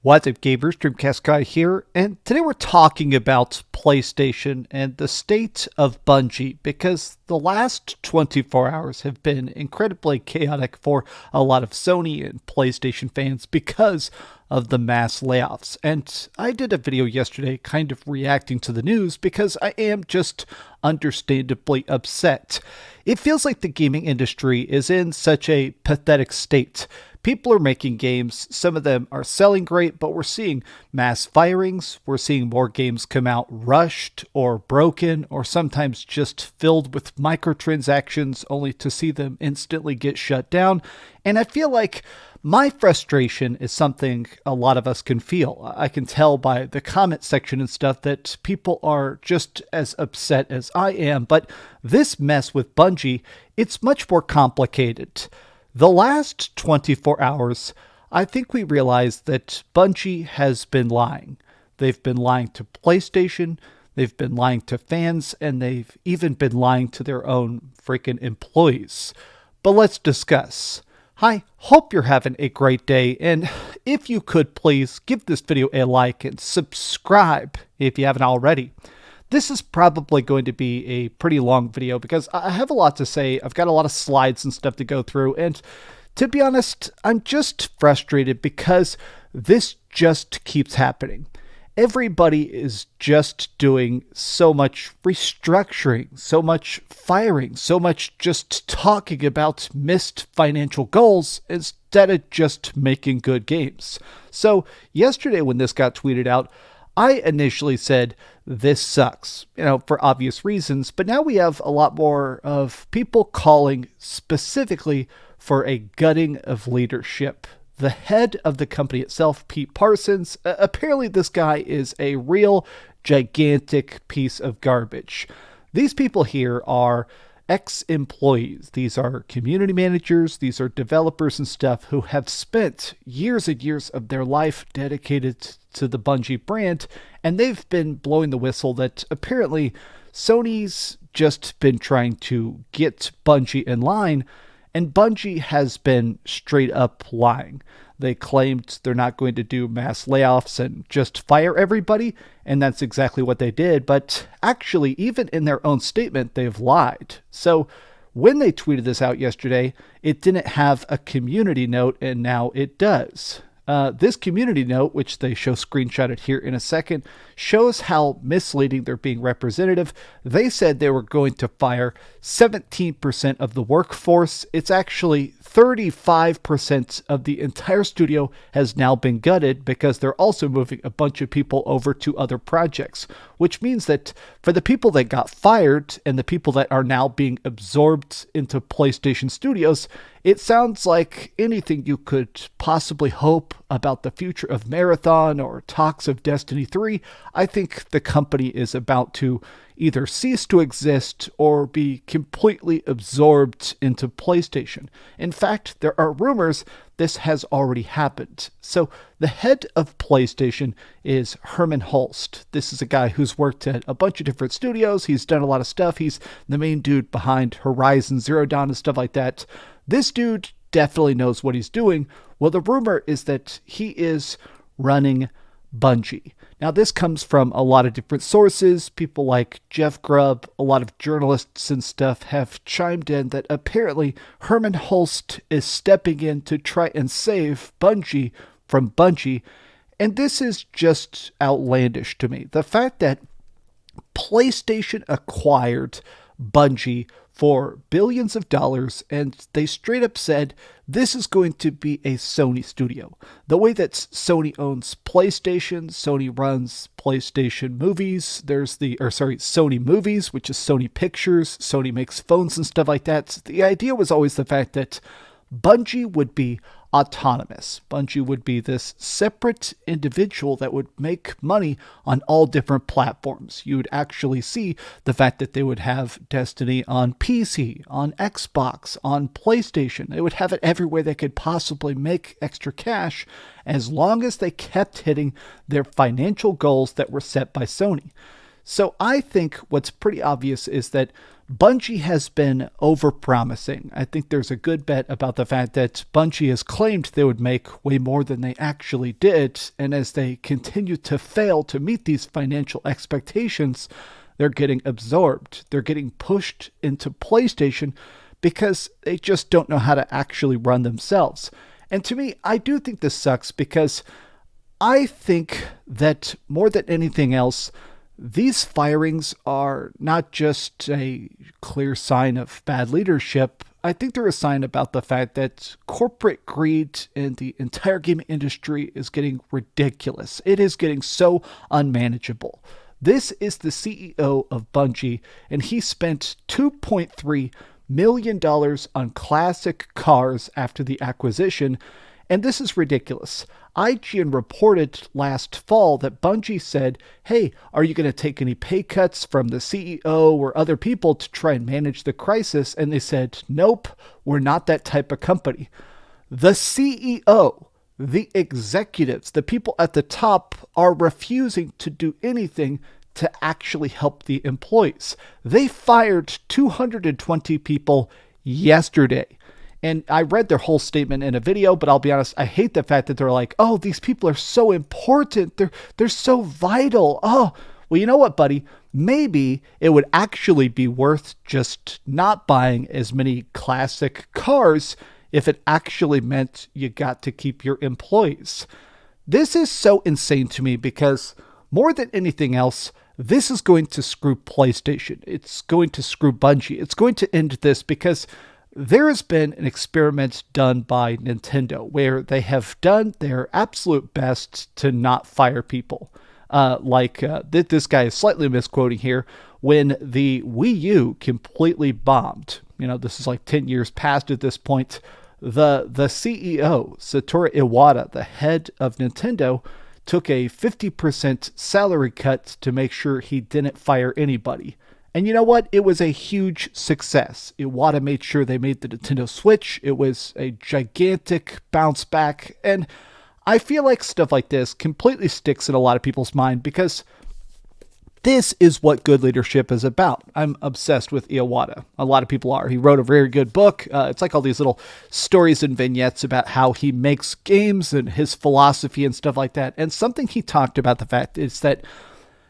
What's up, gamers? DreamcastGuy here, and today we're talking about PlayStation and the state of Bungie, because the last 24 hours have been incredibly chaotic for a lot of Sony and PlayStation fans because of the mass layoffs. And I did a video yesterday kind of reacting to the news because I am just understandably upset. It feels like the gaming industry is in such a pathetic state. People are making games, some of them are selling great, but we're seeing mass firings, we're seeing more games come out rushed or broken, or sometimes just filled with microtransactions only to see them instantly get shut down. And I feel like my frustration is something a lot of us can feel. I can tell by the comment section and stuff that people are just as upset as I am, but this mess with Bungie, it's much more complicated. The last 24 hours, I think we realized that Bungie has been lying. They've been lying to PlayStation, they've been lying to fans, and they've even been lying to their own freaking employees. But let's discuss. Hi, hope you're having a great day, and if you could please give this video a like and subscribe if you haven't already. This is probably going to be a pretty long video because I have a lot to say. I've got a lot of slides and stuff to go through, and to be honest, I'm just frustrated because this just keeps happening. Everybody is just doing so much restructuring, so much firing, so much just talking about missed financial goals instead of just making good games. So yesterday when this got tweeted out, I initially said, this sucks, for obvious reasons, but now we have a lot more of people calling specifically for a gutting of leadership. The head of the company itself, Parsons, apparently this guy is a real gigantic piece of garbage. These people here are ex-employees. These are community managers, these are developers and stuff who have spent years and years of their life dedicated to the Bungie brand, and they've been blowing the whistle that apparently Sony's just been trying to get Bungie in line, and Bungie has been straight up lying. They claimed they're not going to do mass layoffs and just fire everybody, and that's exactly what they did. But actually, even in their own statement, they've lied. So when they tweeted this out yesterday, it didn't have a community note, and now it does. This community note, which they show screenshotted here in a second, shows how misleading they're being representative. They said they were going to fire 17% of the workforce. It's actually 35% of the entire studio has now been gutted because they're also moving a bunch of people over to other projects, which means that for the people that got fired and the people that are now being absorbed into PlayStation Studios, it sounds like anything you could possibly hope about the future of Marathon or talks of Destiny 3. I think the company is about to either cease to exist or be completely absorbed into PlayStation. In fact, there are rumors this has already happened. So the head of PlayStation is Herman Hulst. This is a guy who's worked at a bunch of different studios. He's done a lot of stuff. He's the main dude behind Horizon Zero Dawn and stuff like that. This dude definitely knows what he's doing. Well, the rumor is that he is running Bungie. Now, this comes from a lot of different sources. People like Jeff Grubb, a lot of journalists and stuff have chimed in that apparently Herman Hulst is stepping in to try and save Bungie from Bungie. And this is just outlandish to me. The fact that PlayStation acquired Bungie for billions of dollars, and they straight up said this is going to be a Sony studio. The way that Sony owns PlayStation, Sony runs PlayStation movies, Sony Movies, which is Sony Pictures, Sony makes phones and stuff like that. The idea was always the fact that Bungie would be autonomous. Bungie would be this separate individual that would make money on all different platforms. You would actually see the fact that they would have Destiny on PC, on Xbox, on PlayStation. They would have it everywhere they could possibly make extra cash as long as they kept hitting their financial goals that were set by Sony. So I think what's pretty obvious is that Bungie has been overpromising. I think there's a good bet about the fact that Bungie has claimed they would make way more than they actually did, and as they continue to fail to meet these financial expectations, they're getting absorbed. They're getting pushed into PlayStation because they just don't know how to actually run themselves. And to me, I do think this sucks because I think that more than anything else, these firings are not just a clear sign of bad leadership. I think they're a sign about the fact that corporate greed in the entire gaming industry is getting ridiculous. It is getting so unmanageable. This is the CEO of Bungie, and he spent $2.3 million on classic cars after the acquisition, and this is ridiculous. IGN reported last fall that Bungie said, hey, are you going to take any pay cuts from the CEO or other people to try and manage the crisis? And they said, nope, we're not that type of company. The CEO, the executives, the people at the top are refusing to do anything to actually help the employees. They fired 220 people yesterday. And I read their whole statement in a video, but I'll be honest, I hate the fact that they're like, oh, these people are so important. They're so vital. Oh, well, you know what, buddy? Maybe it would actually be worth just not buying as many classic cars if it actually meant you got to keep your employees. This is so insane to me because more than anything else, this is going to screw PlayStation. It's going to screw Bungie. It's going to end this because there has been an experiment done by Nintendo where they have done their absolute best to not fire people. This guy is slightly misquoting here. When the Wii U completely bombed, this is like 10 years past at this point, the CEO, Satoru Iwata, the head of Nintendo, took a 50% salary cut to make sure he didn't fire anybody. And you know what? It was a huge success. Iwata made sure they made the Nintendo Switch. It was a gigantic bounce back. And I feel like stuff like this completely sticks in a lot of people's mind because this is what good leadership is about. I'm obsessed with Iwata. A lot of people are. He wrote a very good book. It's like all these little stories and vignettes about how he makes games and his philosophy and stuff like that. And something he talked about the fact is that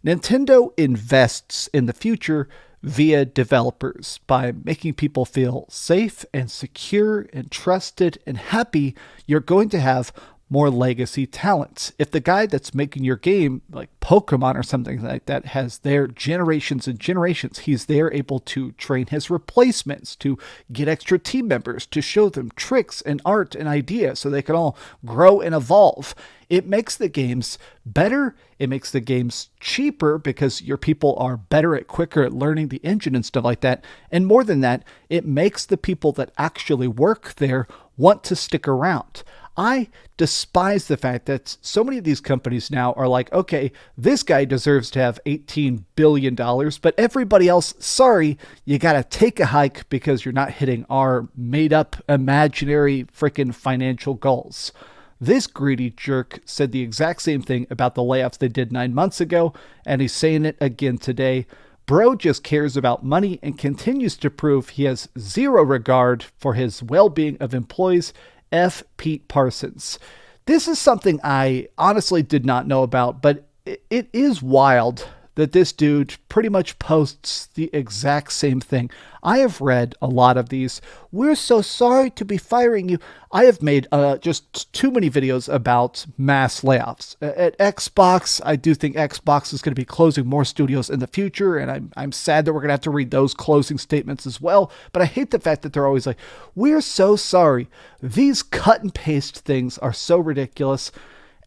Nintendo invests in the future via developers by making people feel safe and secure and trusted and happy. You're going to have more legacy talents. If the guy that's making your game, like Pokemon or something like that, has their generations and generations, he's there able to train his replacements, to get extra team members, to show them tricks and art and ideas so they can all grow and evolve. It makes the games better. It makes the games cheaper because your people are better quicker at learning the engine and stuff like that. And more than that, it makes the people that actually work there want to stick around. I despise the fact that so many of these companies now are like, okay, this guy deserves to have $18 billion, but everybody else, sorry, you got to take a hike because you're not hitting our made up imaginary freaking financial goals. This greedy jerk said the exact same thing about the layoffs they did 9 months ago, and he's saying it again today. Bro just cares about money and continues to prove he has zero regard for his well-being of employees. F. Pete Parsons. This is something I honestly did not know about, but it is wild that this dude pretty much posts the exact same thing. I have read a lot of these. We're so sorry to be firing you. I have made just too many videos about mass layoffs. At Xbox, I do think Xbox is going to be closing more studios in the future, and I'm sad that we're going to have to read those closing statements as well. But I hate the fact that they're always like, we're so sorry. These cut and paste things are so ridiculous.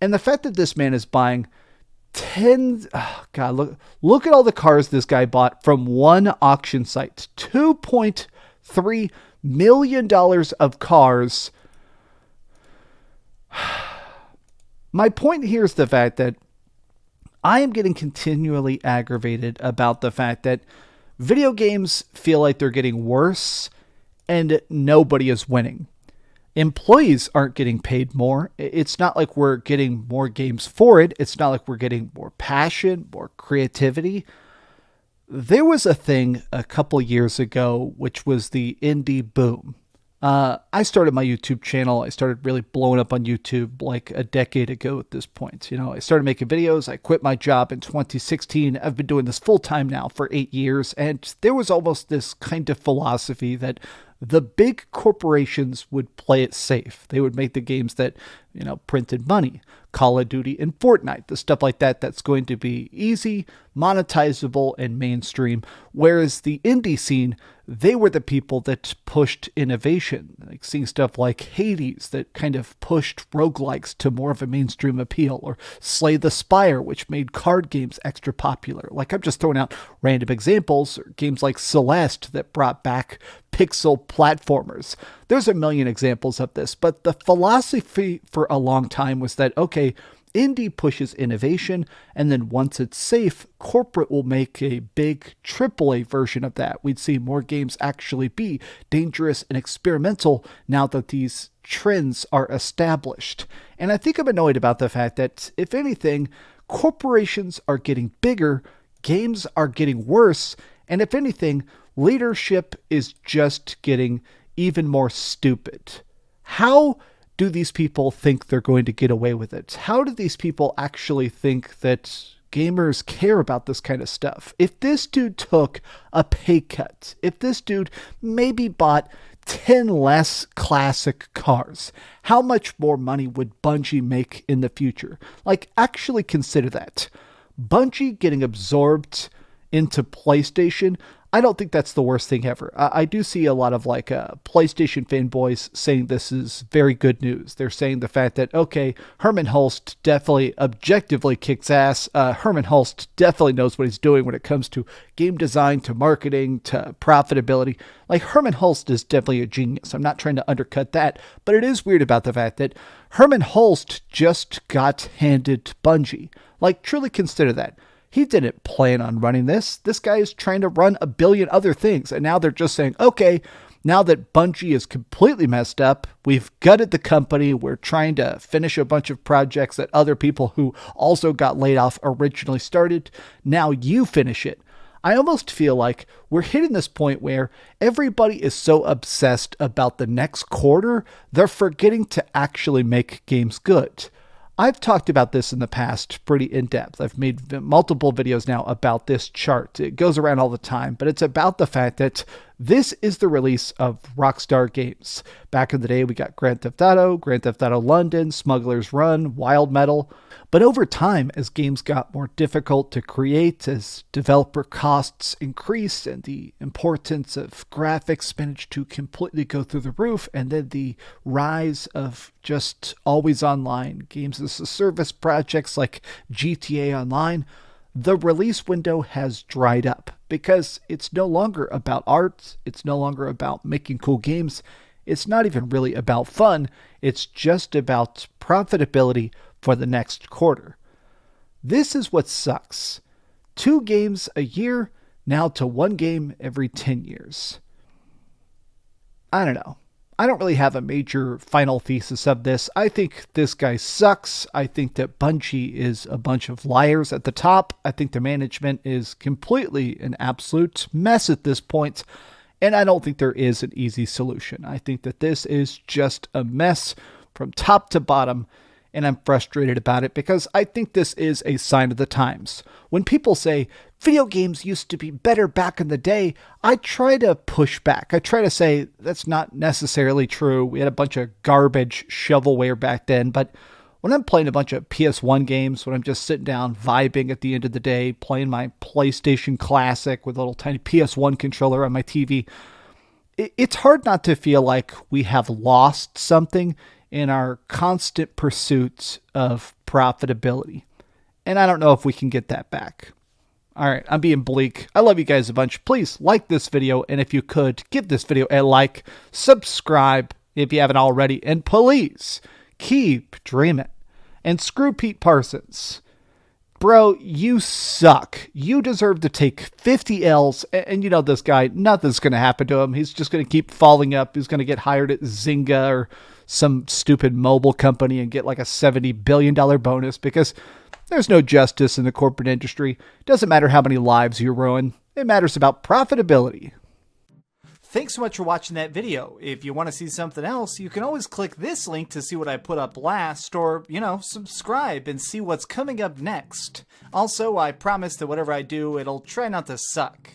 And the fact that this man is buying look at all the cars this guy bought from one auction site. $2.3 million of cars. My point here is the fact that I am getting continually aggravated about the fact that video games feel like they're getting worse and nobody is winning. Employees aren't getting paid more. It's not like we're getting more games for it. It's not like we're getting more passion, more creativity. There was a thing a couple years ago, which was the indie boom. I started my YouTube channel. I started really blowing up on YouTube like a decade ago at this point. I started making videos. I quit my job in 2016. I've been doing this full time now for 8 years. And there was almost this kind of philosophy that the big corporations would play it safe. They would make the games that, printed money. Call of Duty and Fortnite, the stuff like that that's going to be easy, monetizable, and mainstream. Whereas the indie scene, they were the people that pushed innovation, like seeing stuff like Hades that kind of pushed roguelikes to more of a mainstream appeal, or Slay the Spire, which made card games extra popular. Like, I'm just throwing out random examples, or games like Celeste that brought back pixel platformers. There's a million examples of this, but the philosophy for a long time was that, okay, indie pushes innovation, and then once it's safe, corporate will make a big AAA version of that. We'd see more games actually be dangerous and experimental now that these trends are established. And I think I'm annoyed about the fact that, if anything, corporations are getting bigger, games are getting worse, and if anything, leadership is just getting even more stupid. How do these people think they're going to get away with it? How do these people actually think that gamers care about this kind of stuff? If this dude took a pay cut, if this dude maybe bought 10 less classic cars, how much more money would Bungie make in the future? Like, actually consider that. Bungie getting absorbed into PlayStation, I don't think that's the worst thing ever. I do see a lot of PlayStation fanboys saying this is very good news. They're saying the fact that, okay, Herman Hulst definitely objectively kicks ass. Herman Hulst definitely knows what he's doing when it comes to game design, to marketing, to profitability. Like, Herman Hulst is definitely a genius. I'm not trying to undercut that, but it is weird about the fact that Herman Hulst just got handed Bungie. Like, truly consider that. He didn't plan on running this. This guy is trying to run a billion other things. And now they're just saying, okay, now that Bungie is completely messed up, we've gutted the company. We're trying to finish a bunch of projects that other people who also got laid off originally started. Now you finish it. I almost feel like we're hitting this point where everybody is so obsessed about the next quarter, they're forgetting to actually make games good. I've talked about this in the past pretty in depth. I've made multiple videos now about this chart. It goes around all the time, but it's about the fact that this is the release of Rockstar games. Back in the day, we got Grand Theft Auto London, Smuggler's Run, Wild Metal. But over time, as games got more difficult to create, as developer costs increased, and the importance of graphics managed to completely go through the roof, and then the rise of just always online games as a service projects like GTA Online, the release window has dried up because it's no longer about art. It's no longer about making cool games. It's not even really about fun. It's just about profitability for the next quarter. This is what sucks. 2 games a year, now to 1 game every 10 years. I don't know. I don't really have a major final thesis of this. I think this guy sucks. I think that Bungie is a bunch of liars at the top. I think the management is completely an absolute mess at this point. And I don't think there is an easy solution. I think that this is just a mess from top to bottom. And I'm frustrated about it because I think this is a sign of the times. When people say, video games used to be better back in the day, I try to push back. I try to say, that's not necessarily true. We had a bunch of garbage shovelware back then. But when I'm playing a bunch of PS1 games, when I'm just sitting down, vibing at the end of the day, playing my PlayStation Classic with a little tiny PS1 controller on my TV, it's hard not to feel like we have lost something in our constant pursuit of profitability. And I don't know if we can get that back. All right, I'm being bleak. I love you guys a bunch. Please like this video, and if you could, give this video a like, subscribe if you haven't already, and please keep dreaming. And screw Pete Parsons. Bro, you suck. You deserve to take 50 L's, and you know this guy, nothing's going to happen to him. He's just going to keep falling up. He's going to get hired at Zynga or some stupid mobile company and get like a $70 billion bonus because there's no justice in the corporate industry. It doesn't matter how many lives you ruin. It matters about profitability. Thanks so much for watching that video. If you want to see something else, you can always click this link to see what I put up last, or, subscribe and see what's coming up next. Also, I promise that whatever I do, it'll try not to suck.